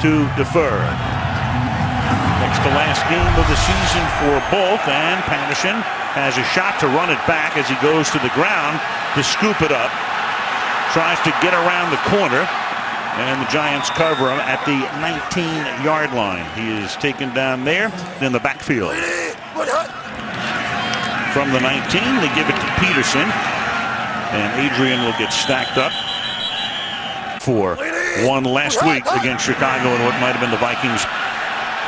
to defer. Next to last game of the season for both, and Patterson has a shot to run it back as he goes to the ground to scoop it up. Tries to get around the corner, and the Giants cover him at the 19-yard line. He is taken down there in the backfield. From the 19, they give it to Peterson, and Adrian will get stacked up for one last week against Chicago in what might have been the Vikings'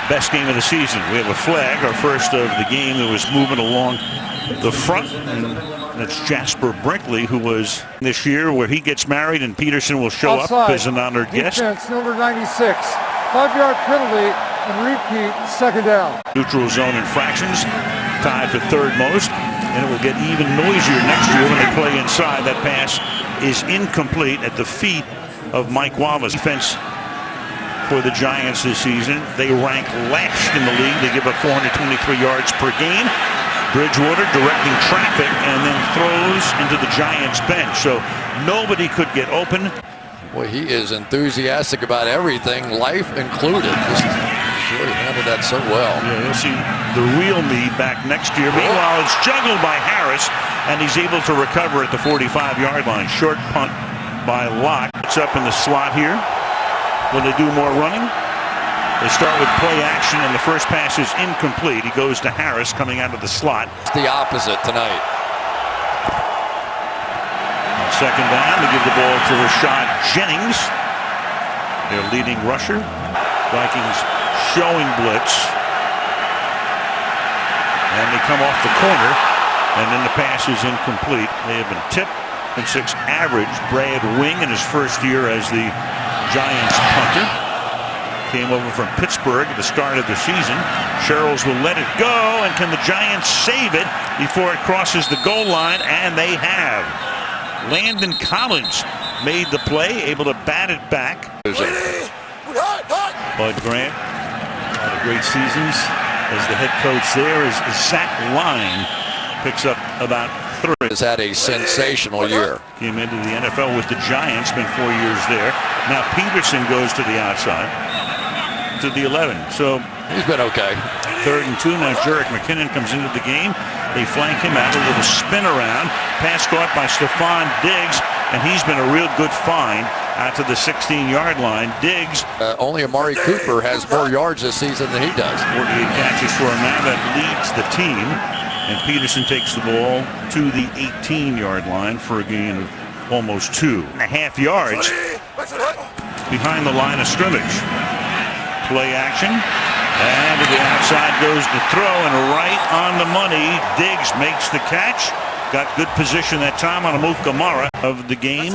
best game of the season. We have a flag, our first of the game, that was moving along the front, and that's Jasper Brinkley, who was this year where he gets married and Peterson will show up as an honored guest. Defense number 96, 5-yard penalty and repeat, second down. Neutral zone infractions tied for third most, and it will get even noisier next year when they play inside. That pass is incomplete at the feet of Mike Wallace. Defense for the Giants this season, they rank last in the league. They give up 423 yards per game. Bridgewater directing traffic and then throws into the Giants bench, so nobody could get open. Boy, he is enthusiastic about everything, life included. He's really handled that so well. Yeah, you'll see the real me back next year. Meanwhile, it's juggled by Harris, and he's able to recover at the 45-yard line. Short punt by Locke. It's up in the slot here. Will they do more running? They start with play action, and the first pass is incomplete. He goes to Harris coming out of the slot. It's the opposite tonight. On second down, they give the ball to Rashad Jennings, their leading rusher. Vikings showing blitz. And they come off the corner, and then the pass is incomplete. They have been tipped. And 6 average. Brad Wing in his first year as the Giants punter. Came over from Pittsburgh at the start of the season. Sherrills will let it go, and can the Giants save it before it crosses the goal line? And they have. Landon Collins made the play, able to bat it back. Bud Grant, a lot of great seasons as the head coach there. Is Zach Line picks up about 3. Has had a sensational year. Came into the NFL with the Giants, spent 4 years there. Now Peterson goes to the outside, to the 11. So he's been okay. 3rd and 2. Now Jerick McKinnon comes into the game. They flank him out, a little spin around. Pass caught by Stephon Diggs, and he's been a real good find out to the 16-yard line. Diggs. Only Amari Cooper has more yards this season than he does. 48 catches for him now. That leads the team. And Peterson takes the ball to the 18-yard line for a gain of almost 2.5 yards behind the line of scrimmage. Play action, and to the outside goes the throw, and right on the money. Diggs makes the catch. Got good position that time on Amukamara of the game.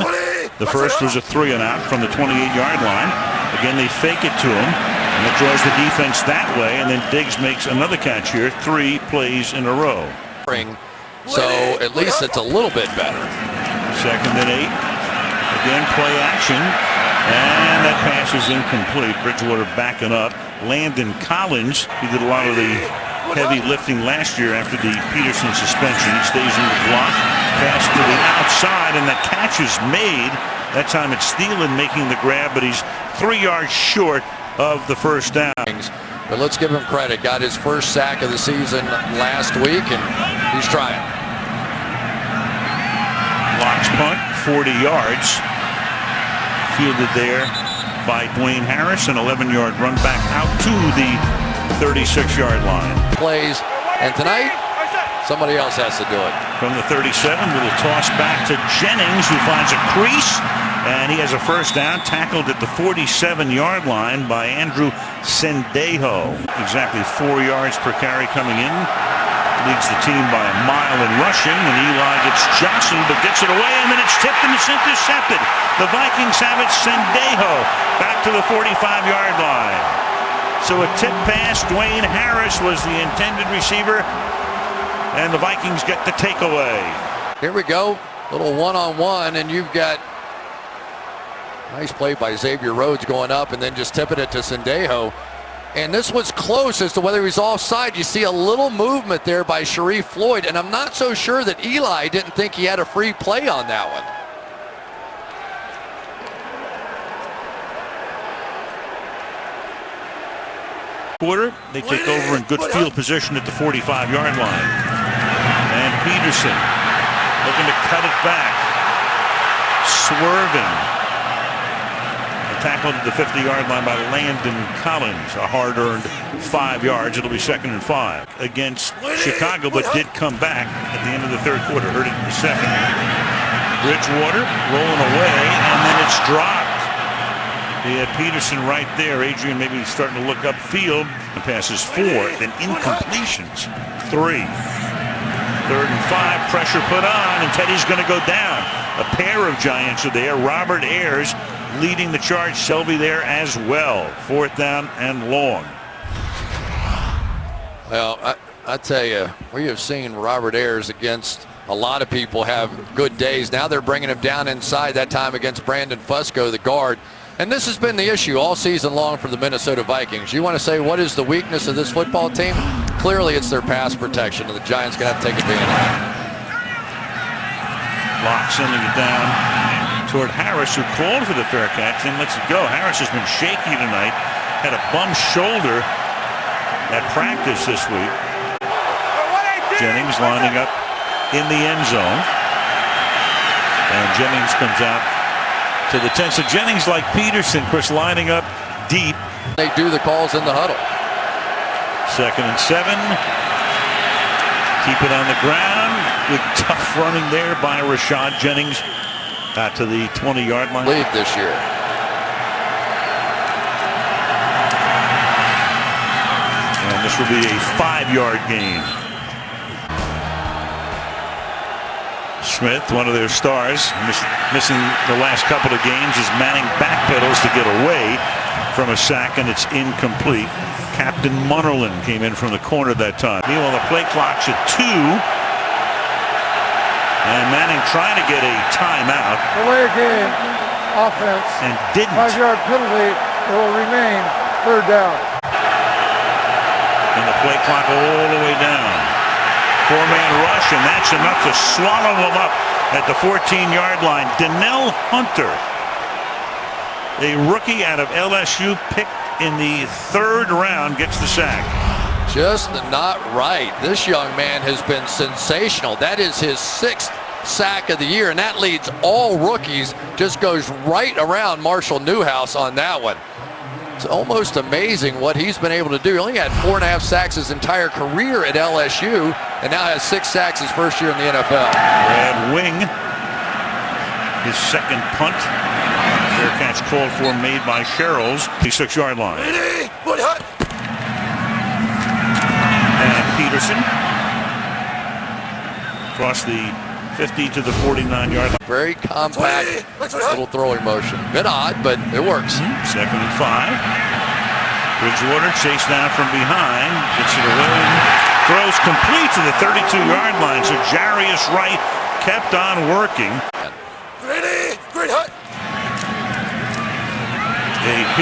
The first was a 3-and-out from the 28-yard line. Again, they fake it to him, and it draws the defense that way, and then Diggs makes another catch here. 3 plays in a row. So at least it's a little bit better. 2nd and 8. Again, play action, and that pass is incomplete. Bridgewater backing up. Landon Collins, he did a lot of the heavy lifting last year after the Peterson suspension. He stays in the block. Pass to the outside, and the catch is made. That time it's Thielen making the grab, but he's 3 yards short of the first down. But let's give him credit. Got his first sack of the season last week, and he's trying. Locke's punt, 40 yards. Fielded there by Dwayne Harris, an 11-yard run back out to the 36-yard line. Plays, and tonight, somebody else has to do it. From the 37, little toss back to Jennings, who finds a crease, and he has a first down, tackled at the 47-yard line by Andrew Sendejo. Exactly 4 yards per carry coming in. Leads the team by a mile in rushing, and Eli gets jostled but gets it away, and then it's tipped and it's intercepted. The Vikings have it. Sendejo back to the 45-yard line. So a tip pass. Dwayne Harris was the intended receiver, and the Vikings get the takeaway. Here we go. Little one-on-one, and you've got nice play by Xavier Rhodes going up and then just tipping it to Sendejo. And this was close as to whether he's offside. You see a little movement there by Sharif Floyd, and I'm not so sure that Eli didn't think he had a free play on that one. Quarter, they take over in good field position at the 45-yard line. And Peterson looking to cut it back. Swerving. Tackled at the 50-yard line by Landon Collins. A hard-earned 5 yards. It'll be 2nd and 5 against Chicago, but did come back at the end of the third quarter. Hurt it in the second. Bridgewater rolling away, and then it's dropped. He had Peterson right there. Adrian maybe starting to look upfield. The pass is 4, then incompletions. 3. 3rd and 5. Pressure put on, and Teddy's going to go down. A pair of Giants are there. Robert Ayers leading the charge. Selby there as well. 4th down and long. Well, I tell you, we have seen Robert Ayers against a lot of people have good days. Now they're bringing him down inside, that time against Brandon Fusco, the guard. And this has been the issue all season long for the Minnesota Vikings. You want to say what is the weakness of this football team? Clearly it's their pass protection, and the Giants going to have to take advantage of it. Locke sending it down toward Harris, who called for the fair catch, then lets it go. Harris has been shaky tonight. Had a bum shoulder at practice this week. Jennings lining up in the end zone. And Jennings comes out to the 10. So Jennings, like Peterson, of course, lining up deep. They do the calls in the huddle. 2nd and 7. Keep it on the ground. Good tough running there by Rashad Jennings. Got to the 20-yard line. Lead this year. And this will be a 5-yard gain. Smith, one of their stars, missing the last couple of games, is manning backpedals to get away from a sack, and it's incomplete. Captain Munnerlyn came in from the corner that time. Meanwhile, the play clock's at 2. And Manning trying to get a timeout. Delay game, offense. And didn't. 5-yard penalty. It will remain 3rd down. And the play clock all the way down. 4-man rush, and that's enough to swallow them up at the 14-yard line. Donnell Hunter, a rookie out of LSU, picked in the 3rd round, gets the sack. Just not right. This young man has been sensational. That is his 6th sack of the year, and that leads all rookies. Just goes right around Marshall Newhouse on that one. It's almost amazing what he's been able to do. He only had 4.5 sacks his entire career at LSU, and now has 6 sacks his first year in the NFL. Brad Wing, his 2nd punt. Fair catch called for, made by Sherrills. The 6-yard line. And Peterson across the 50 to the 49-yard line. Very compact little throwing motion. Bit odd, but it works. 2nd and 5. Bridgewater chased down from behind. Gets it away. Throws complete to the 32-yard line. So Jarius Wright kept on working. Great hut. AP.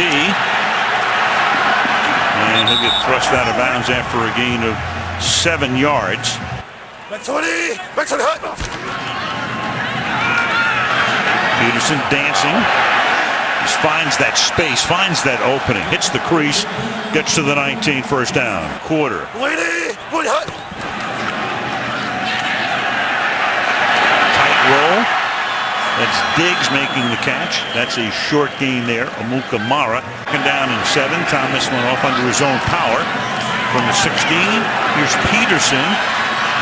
And he'll get thrust out of bounds after a gain of 7 yards. Peterson dancing. He finds that space, finds that opening, hits the crease, gets to the 19, 1st down. Quarter. Tight roll. That's Diggs making the catch. That's a short gain there. Amuka Mara. Down in 7. Thomas went off under his own power from the 16. Here's Peterson.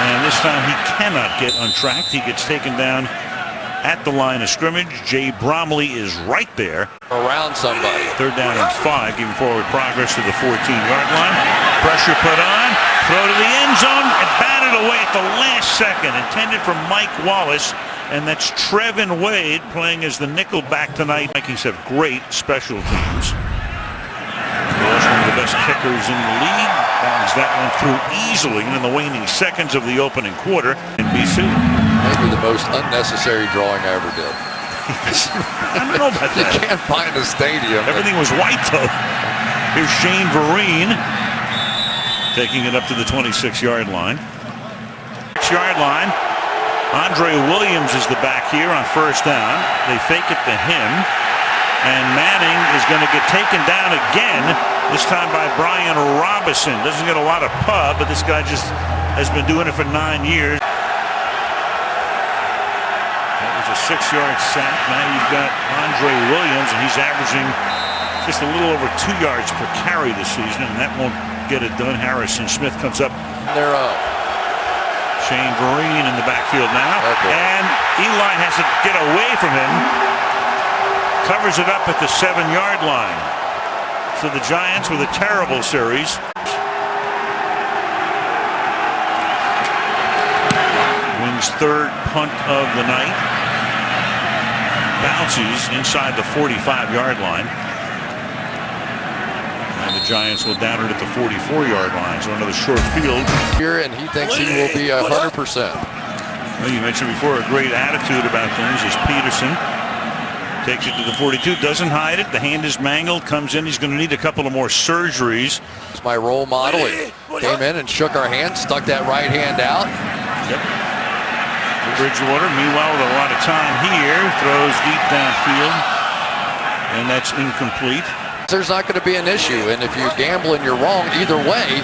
And this time he cannot get untracked. He gets taken down at the line of scrimmage. Jay Bromley is right there. Around somebody. 3rd down and 5, giving forward progress to the 14-yard line. Pressure put on. Throw to the end zone and batted away at the last second. Intended for Mike Wallace. And that's Trevin Wade playing as the nickel back tonight. Vikings have great special teams. One of the best kickers in the league. Bounds that one through easily in the waning seconds of the opening quarter in BC. Maybe the most unnecessary drawing I ever did. I don't know about that. You can't find a stadium. Everything was white, though. Here's Shane Vereen taking it up to the 26-yard line. 6-yard line. Andre Williams is the back here on 1st down. They fake it to him. And Manning is going to get taken down again, this time by Brian Robinson. Doesn't get a lot of pub, but this guy just has been doing it for 9 years. That was a 6-yard sack. Now you've got Andre Williams, and he's averaging just a little over 2 yards per carry this season, and that won't get it done. Harrison Smith comes up. They're up. Shane Vereen in the backfield now. Okay. And Eli has to get away from him. Covers it up at the 7-yard line. So the Giants with a terrible series. Wins third punt of the night. Bounces inside the 45-yard line. And the Giants will down it at the 44-yard line. So another short field. Here, and he thinks he will be 100%. Well, you mentioned before a great attitude about things is Peterson. Takes it to the 42, doesn't hide it. The hand is mangled, comes in. He's going to need a couple of more surgeries. It's my role model. He came in and shook our hand, stuck that right hand out. Yep. Bridgewater, meanwhile, with a lot of time here, throws deep downfield, and that's incomplete. There's not going to be an issue, and if you gamble and you're wrong, either way,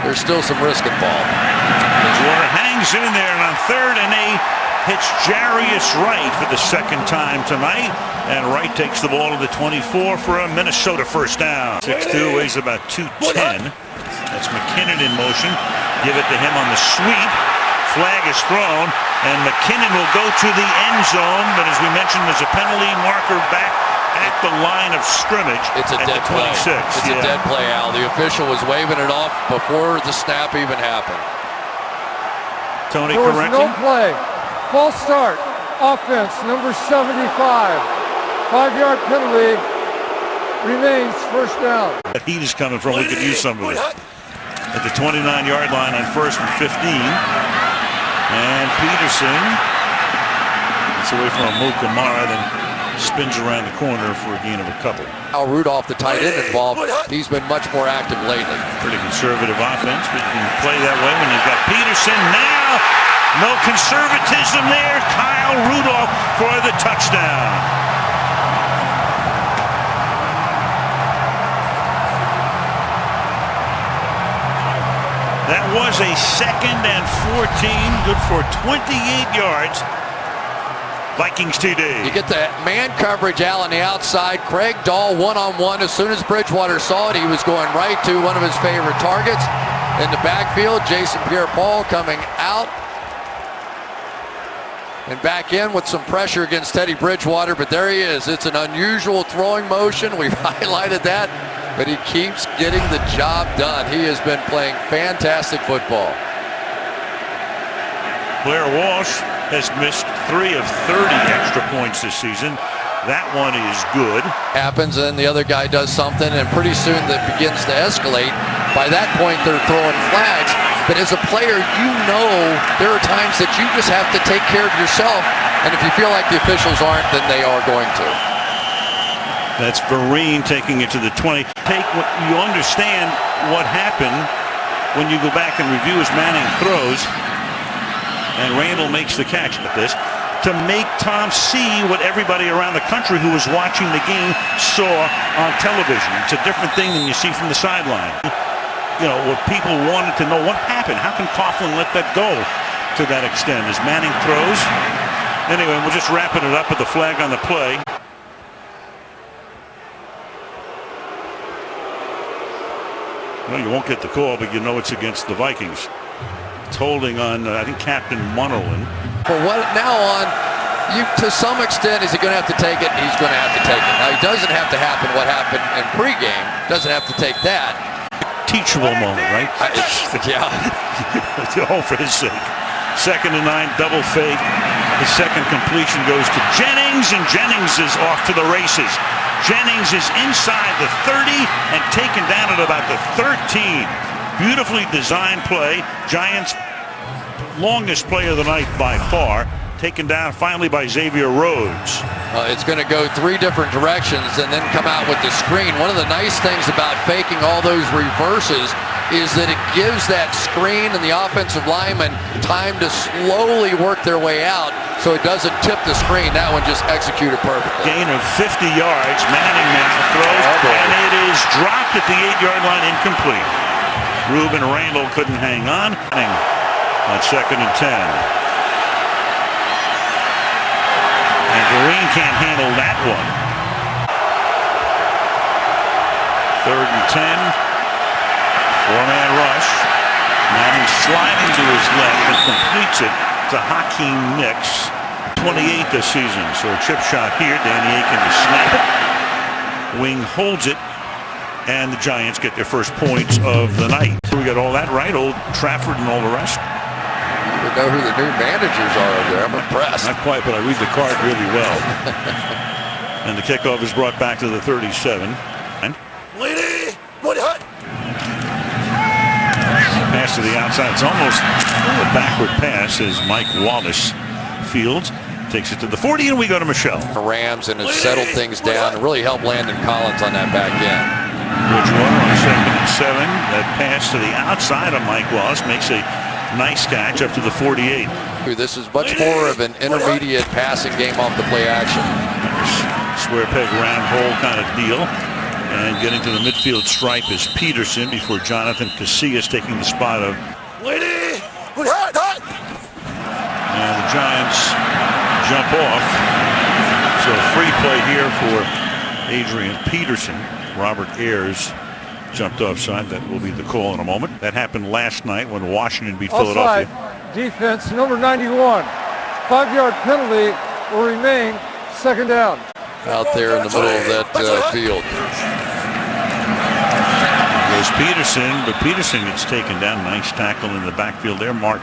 there's still some risk involved. Bridgewater hangs in there, and on 3rd and 8, hits Jarius Wright for the 2nd time tonight, and Wright takes the ball to the 24 for a Minnesota first down. 6'2", weighs about 210. That's McKinnon in motion. Give it to him on the sweep. Flag is thrown, and McKinnon will go to the end zone, but as we mentioned, there's a penalty marker back at the line of scrimmage. It's a dead play. It's a dead play, Al. The official was waving it off before the snap even happened. Tony there was correcting. no play. False start. Offense, number 75. 5-yard penalty. Remains first down. That heat is coming from. We could use some of it. At the 29-yard line on 1st and 15. And Peterson gets away from Mukamara, then spins around the corner for a gain of a couple. Al Rudolph, the tight end involved, he's been much more active lately. Pretty conservative offense, but you can play that way when you've got Peterson now. No conservatism there. Kyle Rudolph for the touchdown. That was a 2nd and 14, good for 28 yards. Vikings TD. You get the man coverage out on the outside. Craig Dahl one-on-one. As soon as Bridgewater saw it, he was going right to one of his favorite targets. In the backfield, Jason Pierre-Paul coming out and back in with some pressure against Teddy Bridgewater, but there he is. It's an unusual throwing motion. We've highlighted that, but he keeps getting the job done. He has been playing fantastic football. Blair Walsh has missed 3 of 30 extra points this season. That one is good. Happens, and the other guy does something, and pretty soon that begins to escalate. By that point, they're throwing flags. But as a player, you know there are times that you just have to take care of yourself. And if you feel like the officials aren't, then they are going to. That's Vereen taking it to the 20. You understand what happened when you go back and review as Manning throws. And Randall makes the catch at this to make Tom see what everybody around the country who was watching the game saw on television. It's a different thing than you see from the sideline. You know, what people wanted to know, what happened? How can Coughlin let that go to that extent as Manning throws? Anyway, we're just wrapping it up with the flag on the play. Well, you won't get the call, but you know it's against the Vikings. It's holding on, I think, Captain Munnerlyn. For what now on, to some extent, is he going to have to take it? He's going to have to take it. Now, he doesn't have to happen what happened in pregame. Doesn't have to take that. Teachable moment, right? Yeah. All for his sake. 2nd and 9, double fake. His second completion goes to Jennings, and Jennings is off to the races. Jennings is inside the 30 and taken down at about the 13. Beautifully designed play. Giants' longest play of the night by far. Taken down finally by Xavier Rhodes. It's going to go 3 different directions and then come out with the screen. One of the nice things about faking all those reverses is that it gives that screen and the offensive lineman time to slowly work their way out so it doesn't tip the screen. That one just executed perfectly. Gain of 50 yards. Manning now throws, and it is dropped at the 8-yard line, incomplete. Ruben Randall couldn't hang on. On 2nd and 10. And Green can't handle that one. 3rd and 10. 4-man rush. Manning sliding to his left and completes it to Hakeem Nicks. 28 this season. So a chip shot here. Danny Aiken to snap it. Wing holds it. And the Giants get their first points of the night. We got all that right. Old Trafford and all the rest. You know who the new managers are over there. I'm impressed. Not quite, but I read the card really well. And the kickoff is brought back to the 37. And Lady, what hut? pass to the outside. It's almost a backward pass as Mike Wallace fields. Takes it to the 40, and we go to Michelle. The Rams and has settled things down and really helped Landon Collins on that back end. Bridgewater on 2nd and 7. That pass to the outside of Mike Wallace makes a nice catch up to the 48. This is much more of an intermediate passing game off the play action. Square peg round hole kind of deal. And getting to the midfield stripe is Peterson before Jonathan Casillas taking the spot of Lady, what hut? And the Giants jump off. So free play here for Adrian Peterson. Robert Ayers jumped offside. That will be the call in a moment. That happened last night when Washington beat Philadelphia. Offside, defense, number 91. 5-yard penalty will remain, 2nd down. Out there in the middle of that field. Goes Peterson, but Peterson gets taken down. Nice tackle in the backfield there. Mark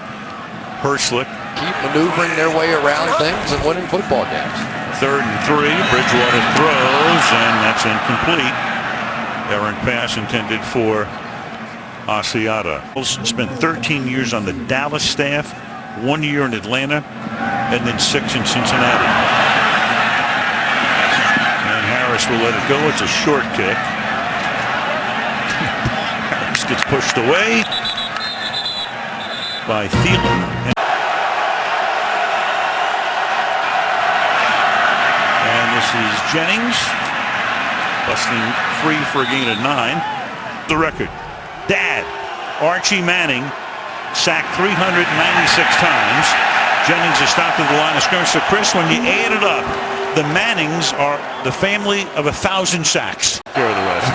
Herslick. Keep maneuvering their way around things and winning football games. 3rd and 3. Bridgewater throws, and that's incomplete. Errant pass intended for Asiata. Spent 13 years on the Dallas staff, 1 year in Atlanta, and then 6 in Cincinnati. And Harris will let it go. It's a short kick. Harris gets pushed away by Thielen. And this is Jennings. Busting free for a gain of 9. The record. Dad, Archie Manning, sacked 396 times. Jennings is stopped at the line of scrimmage. So, Chris, when you add it up, the Mannings are the family of 1,000 sacks. Here are the rest.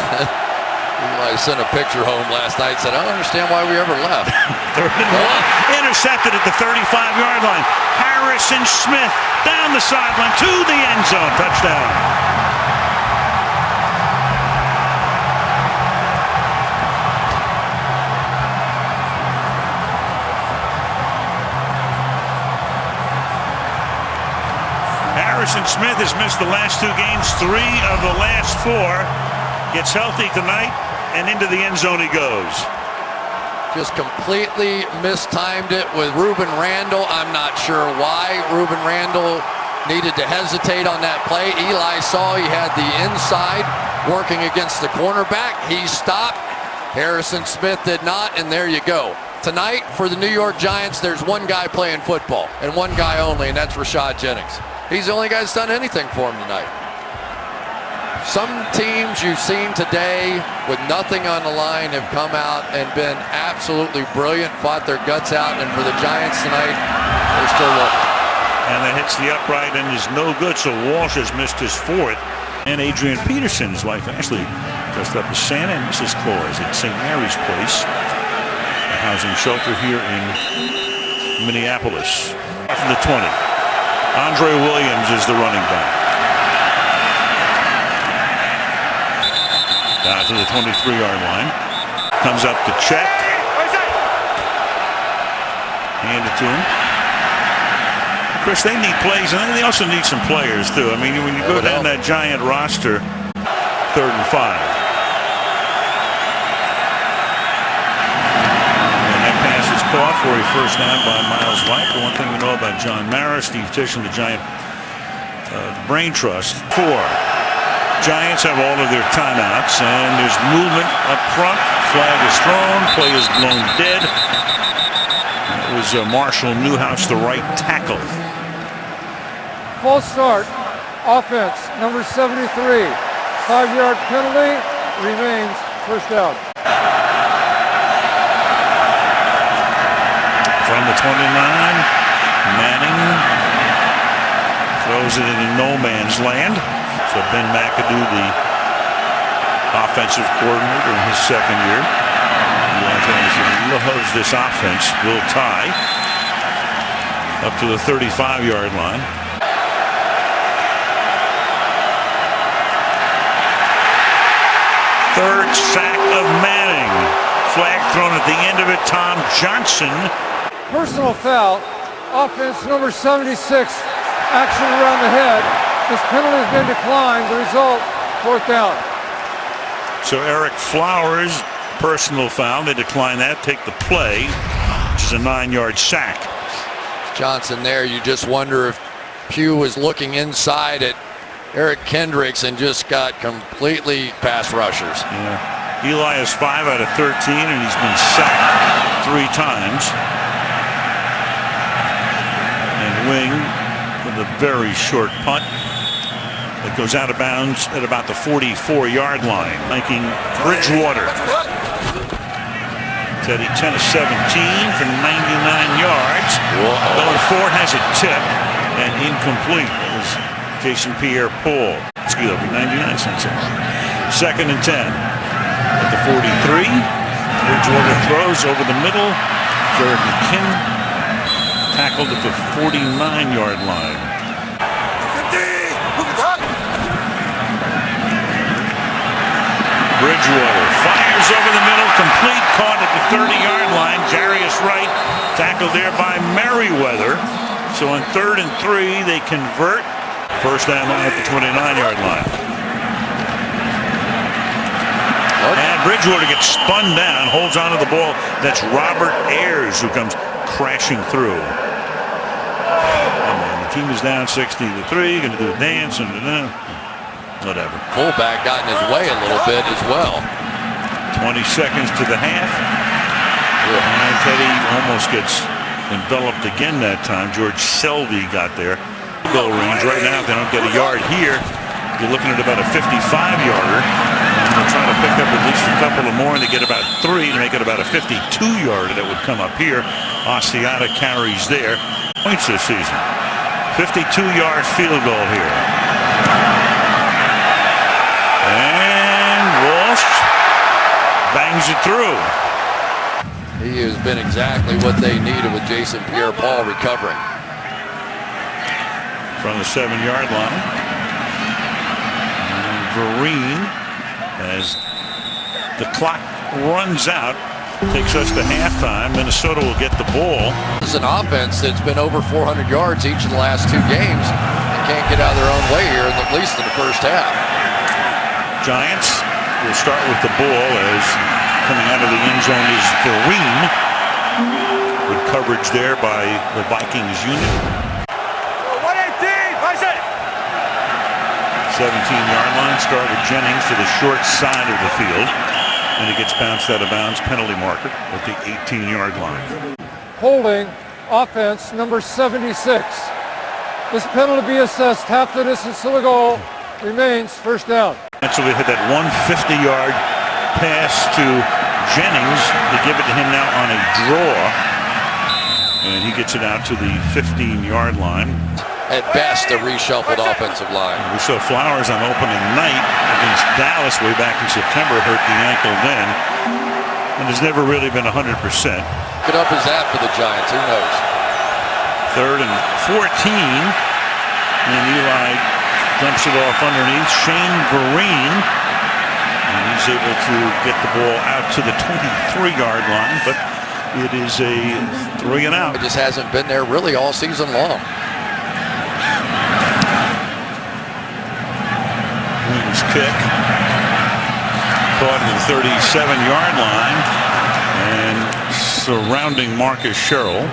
I sent a picture home last night and said, I don't understand why we ever left. 3rd and 1. Intercepted at the 35-yard line. Harrison Smith down the sideline to the end zone. Touchdown. Harrison Smith has missed the last 2 games, 3 of the last 4. Gets healthy tonight, and into the end zone he goes. Just completely mistimed it with Ruben Randall. I'm not sure why Ruben Randall needed to hesitate on that play. Eli saw he had the inside working against the cornerback. He stopped. Harrison Smith did not, and there you go. Tonight, for the New York Giants, there's one guy playing football, and one guy only, and that's Rashad Jennings. He's the only guy that's done anything for him tonight. Some teams you've seen today with nothing on the line have come out and been absolutely brilliant, fought their guts out, and for the Giants tonight, they're still looking. And that hits the upright and is no good, so Walsh has missed his 4th. And Adrian Peterson, his wife Ashley, dressed up as Santa and Mrs. Claus at St. Mary's Place, a housing shelter here in Minneapolis. From the 20. Andre Williams is the running back. Down to the 23-yard line. Comes up to check. Hand it to him. Chris, they need plays, and they also need some players, too. I mean, when you go down that Giant roster, 3rd and 5. Caught for a first down by Miles White. The one thing we know about John Mara, Steve Tisch, and the Giant Brain Trust. 4. Giants have all of their timeouts, and there's movement up front flag is thrown. Play is blown dead. That was Marshall Newhouse, the right tackle. False start. Offense, number 73. 5-yard penalty. Remains first down. From the 29, Manning throws it into no man's land. So Ben McAdoo, the offensive coordinator in his second year, loves this offense. Will tie up to the 35-yard line. Third sack of Manning. Flag thrown at the end of it. Tom Johnson. Personal foul. Offense number 76. Action around the head. This penalty has been declined. The result, fourth down. So Eric Flowers, personal foul. They decline that. Take the play, which is a 9-yard sack. Johnson there. You just wonder if Pugh was looking inside at Eric Kendricks and just got completely pass rushers. Yeah. Eli is 5 out of 13, and he's been sacked 3 times. And Wing with a very short punt that goes out of bounds at about the 44-yard line, making Bridgewater. Teddy 10 of 17 for 99 yards. Going forward, has a tip and incomplete. It was Jason Pierre-Paul. Excuse me, 99 cents. Second and 10 at the 43. Bridgewater throws over the middle. Jared McKinn tackled at the 49-yard line. 50, moving hot. Bridgewater fires over the middle, complete, caught at the 30-yard line. Jarius Wright tackled there by Merriweather. So on 3rd and 3, they convert. First down line at the 29-yard line. And Bridgewater gets spun down, holds onto the ball. That's Robert Ayers who comes crashing through. And the team is down 16-3. Going to do a dance and whatever. Fullback got in his way a little bit as well. 20 seconds to the half. And Teddy almost gets enveloped again that time. George Selvey got there. Goal range right now. If they don't get a yard here, you're looking at about a 55-yarder. And they'll try to pick up at least a couple of more, and they get about 3 to make it about a 52-yarder that would come up here. Asiata carries there. Points this season. 52-yard field goal here. And Walsh bangs it through. He has been exactly what they needed with Jason Pierre-Paul recovering. From the 7-yard line. And Vereen, as the clock runs out, takes us to halftime. Minnesota will get the ball. This is an offense that's been over 400 yards each of the last 2 games and can't get out of their own way here, at least in the first half. Giants will start with the ball as coming out of the end zone is Vereen. Good coverage there by the Vikings unit. 17-yard line. Start with Jennings to the short side of the field. And he gets bounced out of bounds. Penalty marker at the 18-yard line. Holding offense number 76. This penalty be assessed half the distance to the goal. Remains first down. And so they hit that 150-yard pass to Jennings. They give it to him now on a draw. And he gets it out to the 15-yard line. At best, a reshuffled offensive line. We saw Flowers on opening night against Dallas way back in September, hurt the ankle then, and has never really been 100%. Good up is that for the Giants? Who knows? 3rd and 14, and Eli dumps it off underneath Shane Vereen, and he's able to get the ball out to the 23-yard line, but it is a 3 and out. It just hasn't been there really all season long. Wings kick. Caught at the 37-yard line. And surrounding Marcus Sherrill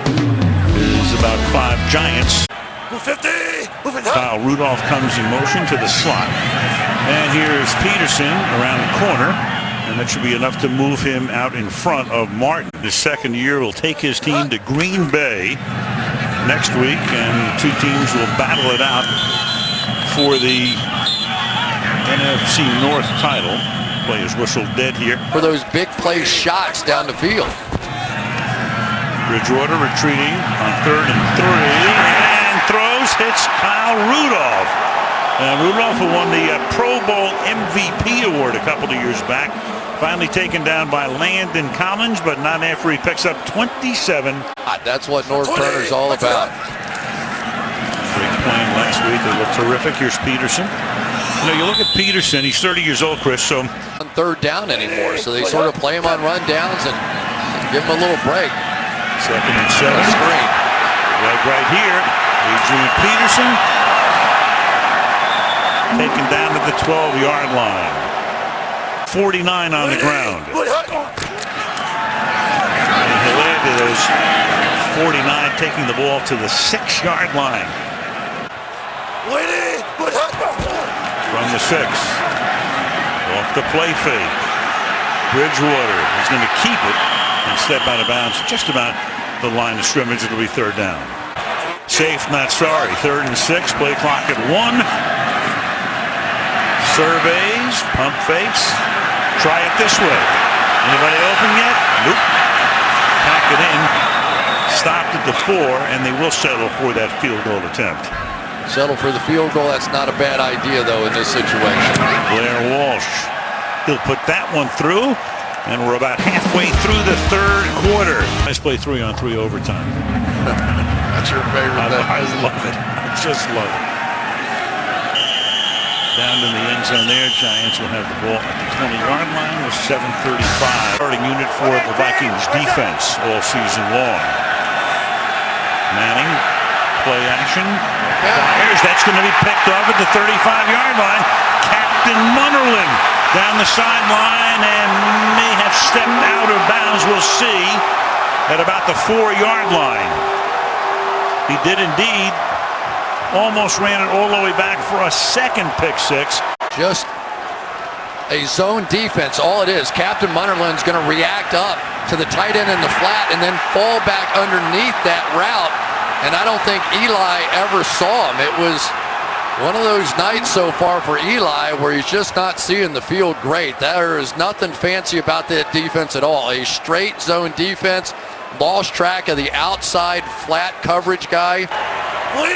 is about 5 Giants. 50, moving Kyle hot. Rudolph comes in motion to the slot. And here's Peterson around the corner. And That should be enough to move him out in front of Martin. His second year will take his team to Green Bay next week, and the two teams will battle it out for the NFC North title. Play is whistled dead here. For those big play shots down the field. Bridgewater retreating on 3rd and 3, and throws, hits Kyle Rudolph. Rudolph, who won the Pro Bowl MVP award a couple of years back, finally taken down by Landon Collins, but not after he picks up 27. That's what Norv Turner's all about. Great playing last week. They look terrific. Here's Peterson. You know, you look at Peterson, he's 30 years old, Chris, so On 3rd down anymore, so they sort of play him on run downs and give him a little break. 2nd and 7. Screen. Right here, Adrian Peterson taken down at the 12-yard line. 49 on the ground. And he'll add to those 49, taking the ball to the 6-yard line. From the 6. Off the play fake. Bridgewater is going to keep it and step out of bounds just about the line of scrimmage. It'll be 3rd down. Safe, not sorry. 3rd and 6. Play clock at 1. Surveys, pump fakes. Try it this way. Anybody open yet? Nope. Pack it in. Stopped at the 4, and they will settle for that field goal attempt. Settle for the field goal. That's not a bad idea, though, in this situation. Blair Walsh. He'll put that one through, and we're about halfway through the 3rd quarter. Let's play 3-on-3 overtime. That's your favorite. I love it. I just love it. Down in the end zone there. Giants will have the ball at the 20-yard line with 7:35. Starting unit for the Vikings defense all season long. Manning, play action. Fires. That's going to be picked off at the 35-yard line. Captain Munnerlyn down the sideline and may have stepped out of bounds. We'll see at about the 4-yard line. He did indeed. Almost ran it all the way back for a second pick 6. Just a zone defense, all it is. Captain Munnerlyn's going to react up to the tight end in the flat and then fall back underneath that route. And I don't think Eli ever saw him. It was one of those nights so far for Eli where he's just not seeing the field great. There is nothing fancy about that defense at all. A straight zone defense. Lost track of the outside flat coverage guy. And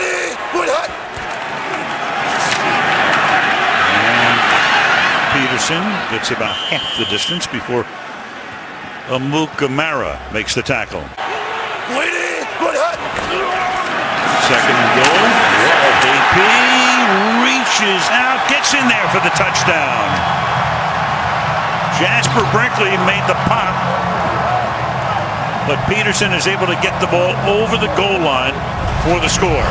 Peterson gets about half the distance before Amukamara makes the tackle. 2nd and goal. AP reaches out, gets in there for the touchdown. Jasper Brinkley made the pop, but Peterson is able to get the ball over the goal line for the score.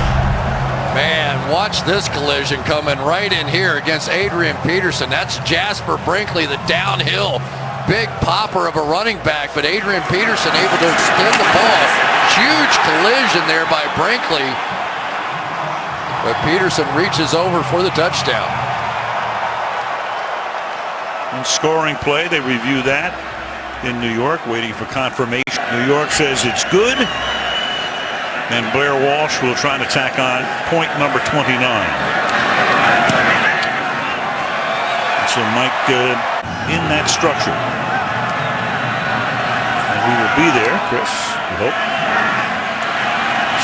Man, watch this collision coming right in here against Adrian Peterson. That's Jasper Brinkley, the downhill big popper of a running back, but Adrian Peterson able to extend the ball. Huge collision there by Brinkley, but Peterson reaches over for the touchdown. And scoring play, they review that in New York, waiting for confirmation. New York says it's good. And Blair Walsh will try to tack on point number 29. So Mike in that structure. And we will be there, Chris, we hope.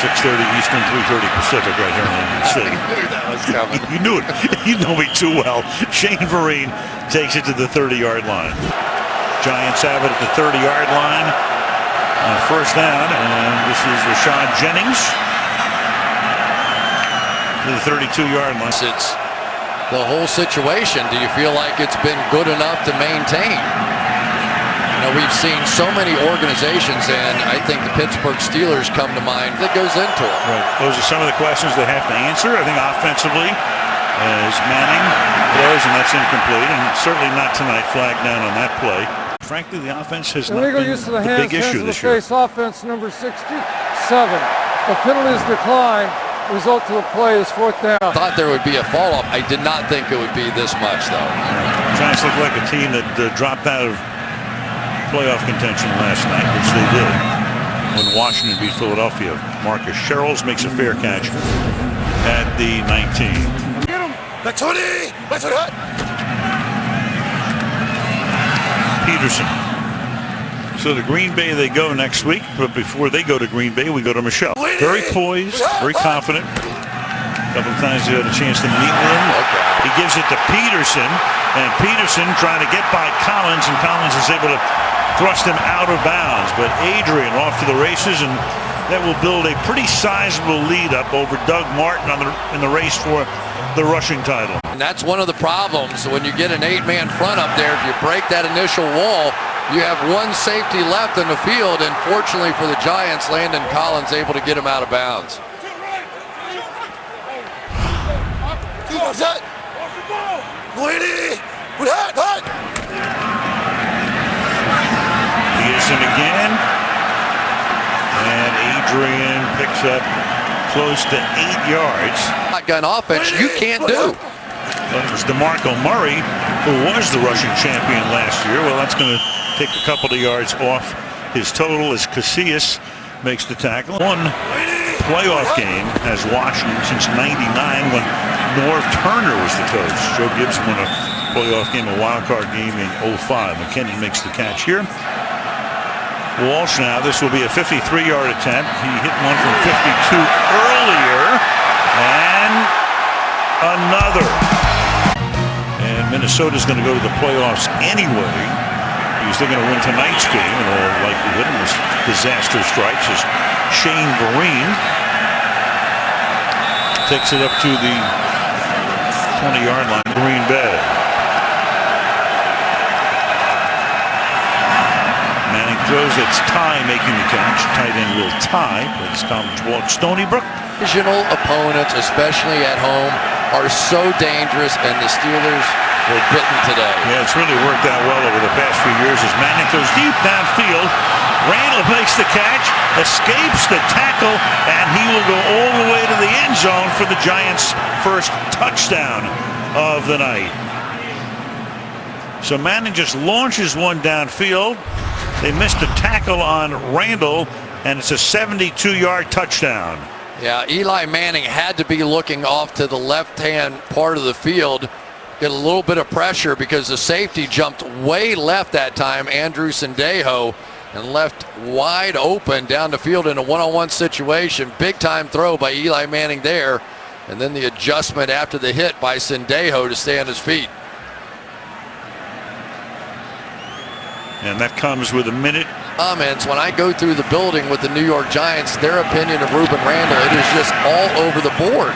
6:30 Eastern, 3:30 Pacific right here in NBC. I knew that was coming. You knew it. You know me too well. Shane Vereen takes it to the 30-yard line. Giants have it at the 30-yard line. 1st down, and this is Rashad Jennings to the 32-yard line. It's the whole situation. Do you feel like it's been good enough to maintain? You know, we've seen so many organizations, and I think the Pittsburgh Steelers come to mind that goes into it. Right. Those are some of the questions they have to answer. I think offensively, as Manning throws, and that's incomplete, and certainly not tonight, flagged down on that play. Frankly, the offense has not been use of the the hands, big issue this year. Face offense number 67. The penalties decline. Result to the play is 4th down. Thought there would be a fall off. I did not think it would be this much, though. Giants look like a team that dropped out of playoff contention last night, which they did when Washington beat Philadelphia. Marcus Sherrills makes a fair catch at the 19. Get him. Back 20. Back 20. Peterson. So to Green Bay they go next week, but before they go to Green Bay, we go to Michelle. Very poised, very confident. A couple of times you had a chance to meet with him. He gives it to Peterson, and Peterson trying to get by Collins, and Collins is able to thrust him out of bounds. But Adrian off to the races, and that will build a pretty sizable lead up over Doug Martin in the race for the rushing title. And that's one of the problems when you get an 8-man front up there. If you break that initial wall, you have one safety left in the field, and fortunately for the Giants, Landon Collins able to get him out of bounds. Peterson again, and Adrian picks up close to 8 yards. Shotgun offense you can't do. Well, it was DeMarco Murray who was the rushing champion last year. Well, that's going to take a couple of yards off his total as Casillas makes the tackle. One playoff game has Washington since '99 when Norv Turner was the coach. Joe Gibson won a playoff game, a wild card game in '05. McKinnon makes the catch here. Walsh now, this will be a 53-yard attempt. He hit one from 52 earlier, and another. And Minnesota's going to go to the playoffs anyway, because they're going to win tonight's game in all likelihood, unless disaster strikes, as Shane Vereen takes it up to the 20-yard line. Green Bay. Manning throws, it's Ty making the catch. Tight end Will Ty, plays college ball at Stony Brook. Divisional opponents, especially at home, are so dangerous, and the Steelers were bitten today. Yeah, it's really worked out well over the past few years as Manning throws deep downfield. Randall makes the catch, escapes the tackle, and he will go all the way to the end zone for the Giants' first touchdown of the night. So Manning just launches one downfield. They missed a tackle on Randall, and it's a 72-yard touchdown. Yeah, Eli Manning had to be looking off to the left-hand part of the field, get a little bit of pressure because the safety jumped way left that time, Andrew Sendejo, and left wide open down the field in a one-on-one situation. Big-time throw by Eli Manning there, and then the adjustment after the hit by Sendejo to stay on his feet. And that comes with a minute. Comments when I go through the building with the New York Giants, their opinion of Ruben Randall, it is just all over the board.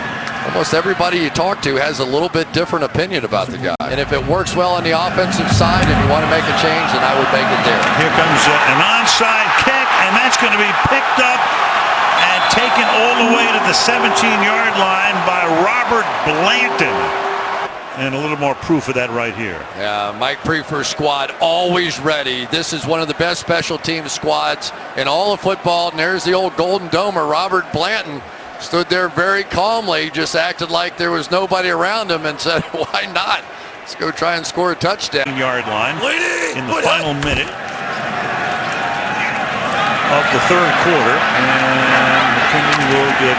Almost everybody you talk to has a little bit different opinion about the guy. And if it works well on the offensive side and you want to make a change, then I would make it there. Here comes an onside kick, and that's going to be picked up and taken all the way to the 17-yard line by Robert Blanton. And a little more proof of that right here. Yeah, Mike Prefer's squad always ready. This is one of the best special team squads in all of football. And there's the old Golden Domer, Robert Blanton, stood there very calmly, just acted like there was nobody around him and said, why not? Let's go try and score a touchdown. Yard line in the final minute of the third quarter. And McKinnon will get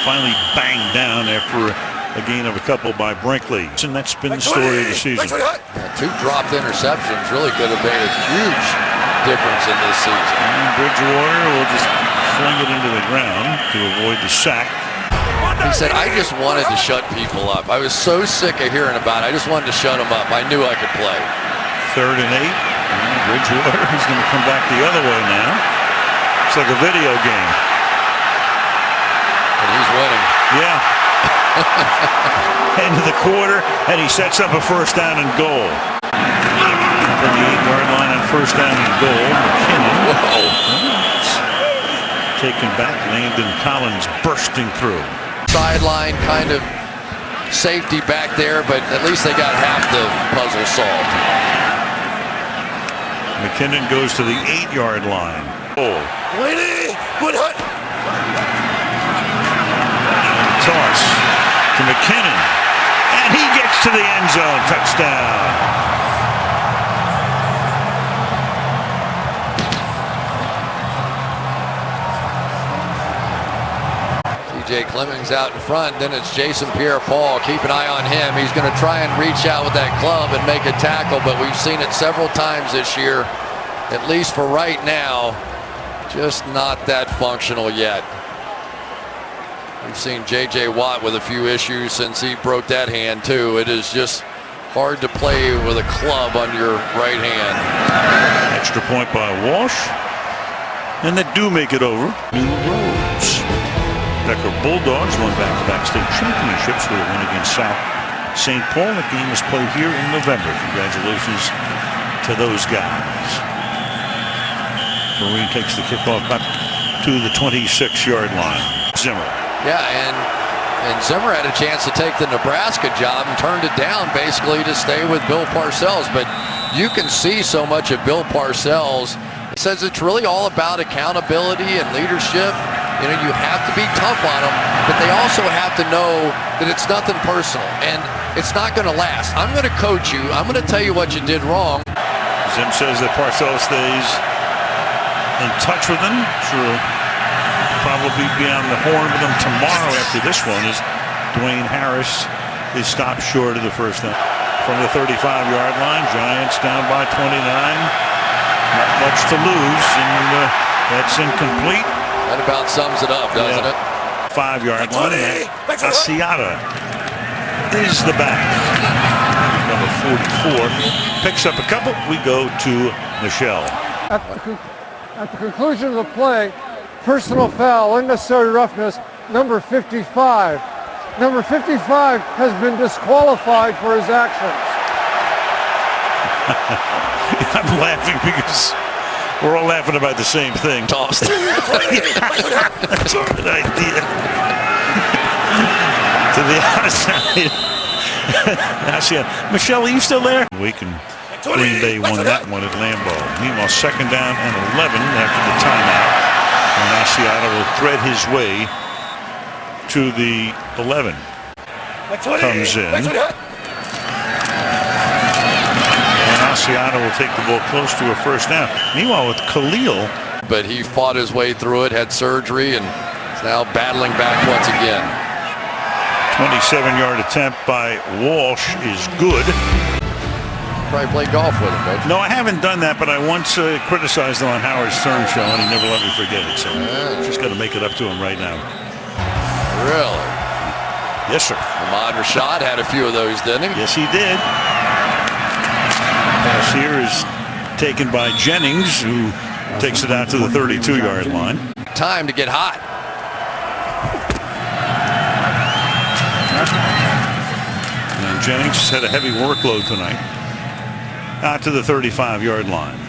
finally banged down after a gain of a couple by Brinkley. And that's been the story of the season. Two dropped interceptions really could have made a huge difference in this season. And Bridgewater will just fling it into the ground to avoid the sack. He said, I just wanted to shut people up. I was so sick of hearing about it. I just wanted to shut them up. I knew I could play. 3rd and 8. And Bridgewater, he's going to come back the other way now. It's like a video game. And he's winning. Yeah. End of the quarter, and he sets up a first down and goal. From the 8-yard line on first down and goal, McKinnon. Taken back, Landon Collins bursting through. Sideline kind of safety back there, but at least they got half the puzzle solved. McKinnon goes to the 8-yard line. Goal. Toss to McKinnon, and he gets to to the end zone. Touchdown. Jay Clemmings out in front, then it's Jason Pierre-Paul. Keep an eye on him. He's going to try and reach out with that club and make a tackle, but we've seen it several times this year, at least for right now, just not that functional yet. We've seen J.J. Watt with a few issues since he broke that hand too. It is just hard to play with a club on your right hand. Extra point by Walsh, and they do make it over. New Roads. Becker Bulldogs won back-to-back state championships with a win against South St. Paul. The game is played here in November. Congratulations to those guys. Vereen takes the kickoff back to the 26-yard line. Zimmer. Yeah, and Zimmer had a chance to take the Nebraska job and turned it down basically to stay with Bill Parcells. But you can see so much of Bill Parcells. He says it's really all about accountability and leadership. You know, you have to be tough on them, but they also have to know that it's nothing personal, and it's not going to last. I'm going to coach you. I'm going to tell you what you did wrong. Zim says that Parcells stays in touch with him. Sure, probably be on the horn with him tomorrow after this one as Dwayne Harris is stopped short of the first down. From the 35-yard line, Giants down by 29. Not much to lose, and that's incomplete. That about sums it up, doesn't it? 5-yard line. Asiata is the back. Number 44 picks up a couple. We go to Michelle. At the conclusion of the play, personal foul, unnecessary roughness, number 55. Number 55 has been disqualified for his actions. I'm laughing because we're all laughing about the same thing. Tossed. That's a good idea. To the outside. Michelle, are you still there? Week and Green Bay won that one at Lambeau. Meanwhile, second down and 11 after the timeout. And Asiata will thread his way to the 11. Comes in. Asiata will take the ball close to a first down. Meanwhile, with Khalil. But he fought his way through it, had surgery, and is now battling back once again. 27-yard attempt by Walsh is good. Probably played golf with him, but No, I haven't done that, but I once criticized him on Howard Stern show, and he never let me forget it. So just got to make it up to him right now. Really? Yes, sir. Ahmad Rashad had a few of those, didn't he? Yes, he did. Pass here is taken by Jennings, who takes it out to the 32-yard line. Time to get hot. And Jennings has had a heavy workload tonight. Out to the 35-yard line.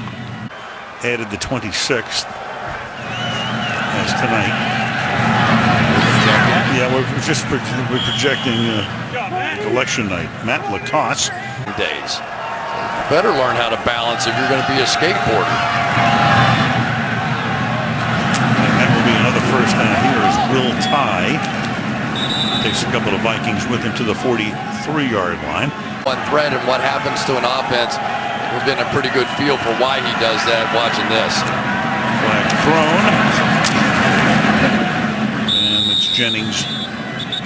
Added the 26th as tonight. Yeah, we're projecting election night. Matt Lacoste. Days. Better learn how to balance if you're going to be a skateboarder. And that will be another first down here as Will Tye takes a couple of Vikings with him to the 43-yard line. One thread and what happens to an offense. We're getting a pretty good feel for why he does that watching this. Flag thrown. And it's Jennings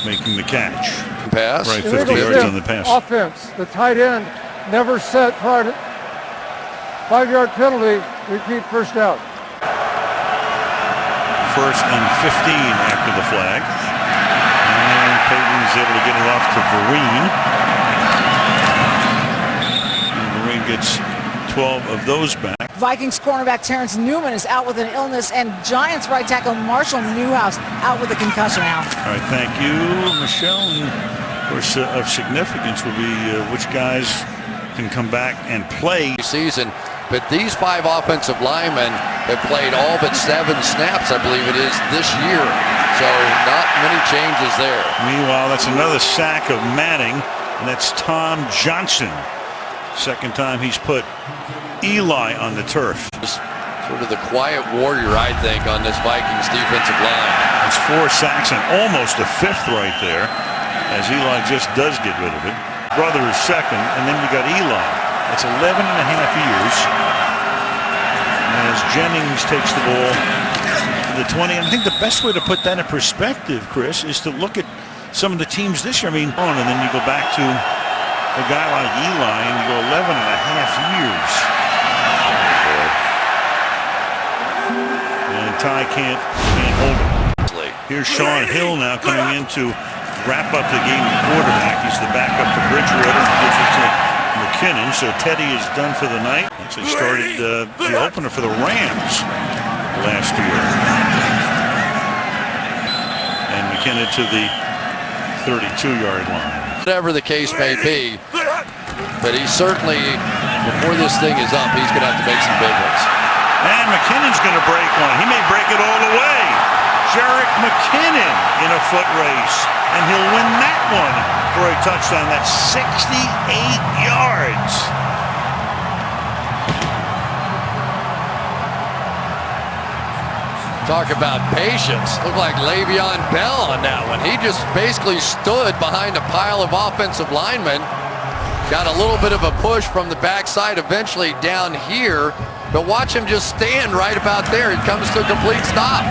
making the catch. Pass. Right, 50 yards on the pass. Offense, the tight end never set prior to 5-yard penalty, repeat first down. First and 15 after the flag. And Payton's able to get it off to Vereen. And Vereen gets 12 of those back. Vikings cornerback Terrence Newman is out with an illness, and Giants right tackle Marshall Newhouse out with a concussion now. All right, thank you, Michelle. And of course, of significance will be which guys can come back and play. Season, but these 5 offensive linemen have played all but 7 snaps, I believe it is, this year. So not many changes there. Meanwhile, that's another sack of Manning, and that's Tom Johnson. Second time he's put Eli on the turf. Sort of the quiet warrior, I think, on this Vikings defensive line. It's 4 sacks and almost a 5th right there, as Eli just does get rid of it. Brother is second, and then you got Eli. That's 11 and a half years. As Jennings takes the ball to the 20. And I think the best way to put that in perspective, Chris, is to look at some of the teams this year. I mean, and then you go back to a guy like Eli, and you go 11 and a half years. And Ty can't hold it. Here's Sean Hill now coming in to wrap up the game at quarterback. He's the backup to Bridgewater. Gives it to McKinnon. So Teddy is done for the night. Actually started the opener for the Rams last year. And McKinnon to the 32-yard line. Whatever the case may be, but he certainly, before this thing is up, he's going to have to make some big ones. And McKinnon's going to break one. He may break it all the way. Jerick McKinnon in a foot race, and he'll win that one for a touchdown. That's 68 yards. Talk about patience. Looked like Le'Veon Bell on that one. He just basically stood behind a pile of offensive linemen. Got a little bit of a push from the backside, eventually down here. But watch him just stand right about there. It comes to a complete stop.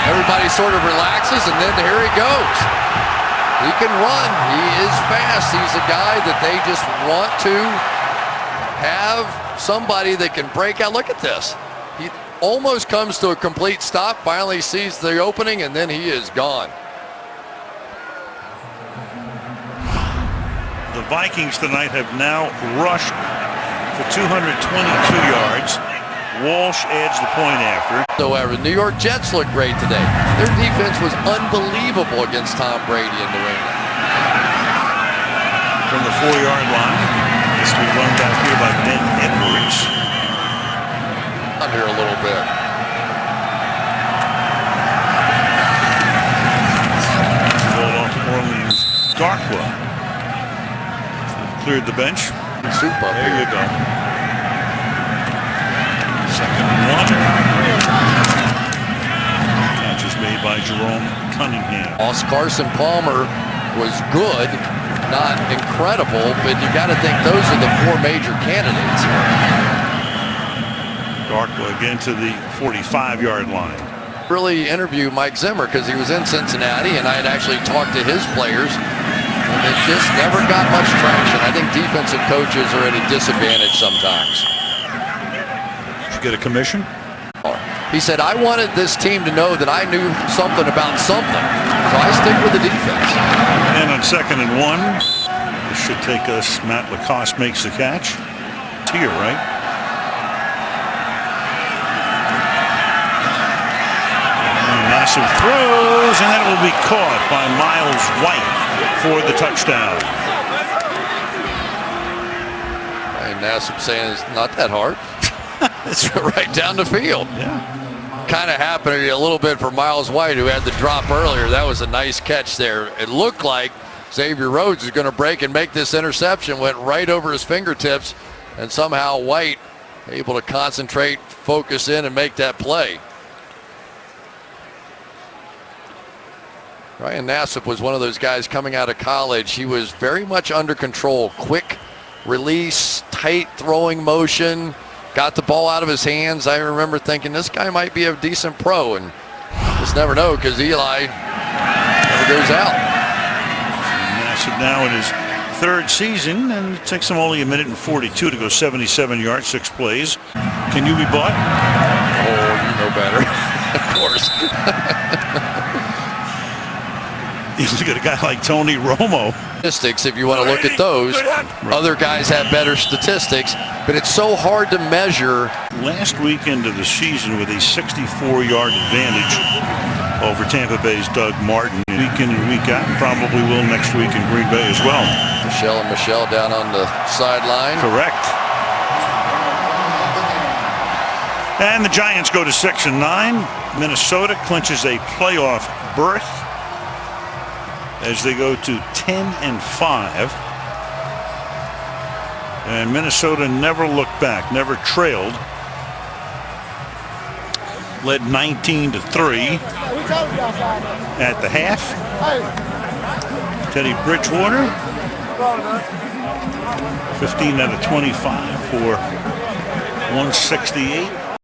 Everybody sort of relaxes, and then here he goes. He can run. He is fast. He's a guy that they just want to have somebody that can break out. Look at this. He almost comes to a complete stop, finally sees the opening, and then he is gone. The Vikings tonight have now rushed for 222 yards. Walsh adds the point after. However, the New York Jets look great today. Their defense was unbelievable against Tom Brady in New England. From the 4-yard line, this will be run back here by Ben Edwards. Under a little bit. Ball off to Orleans Darkwa. Cleared the bench. Soup up there here. You go. Second and 1. Catch is made by Jerome Cunningham. Carson Palmer was good, not incredible, but you got to think those are the 4 major candidates. Darkwa again to the 45-yard line. Really interview Mike Zimmer because he was in Cincinnati, and I had actually talked to his players, and it just never got much traction. I think defensive coaches are at a disadvantage sometimes. Did you get a commission? He said, I wanted this team to know that I knew something about something, so I stick with the defense. And on second and 1, this should take us. Matt Lacoste makes the catch. It's here, right? Massive throws, and that will be caught by Miles White for the touchdown. And Nassib saying it's not that hard. It's right down the field. Yeah. Kind of happened a little bit for Miles White, who had the drop earlier. That was a nice catch there. It looked like Xavier Rhodes is going to break and make this interception. Went right over his fingertips, and somehow White able to concentrate, focus in, and make that play. Ryan Nassib was one of those guys coming out of college. He was very much under control. Quick release, tight throwing motion, got the ball out of his hands. I remember thinking this guy might be a decent pro, and just never know because Eli never goes out. Nassib now in his 3rd season, and it takes him only 1:42 to go 77 yards, 6 plays. Can you be bought? Oh, you know better. Of course. You look at a guy like Tony Romo. Statistics, if you want to look at those, other guys have better statistics, but it's so hard to measure. Last weekend of the season with a 64-yard advantage over Tampa Bay's Doug Martin. Week in and week out, probably will next week in Green Bay as well. Michelle down on the sideline. Correct. And the Giants go to 6-9. Minnesota clinches a playoff berth as they go to 10-5. And Minnesota never looked back, never trailed. Led 19-3 at the half. Teddy Bridgewater 15 out of 25 for 168.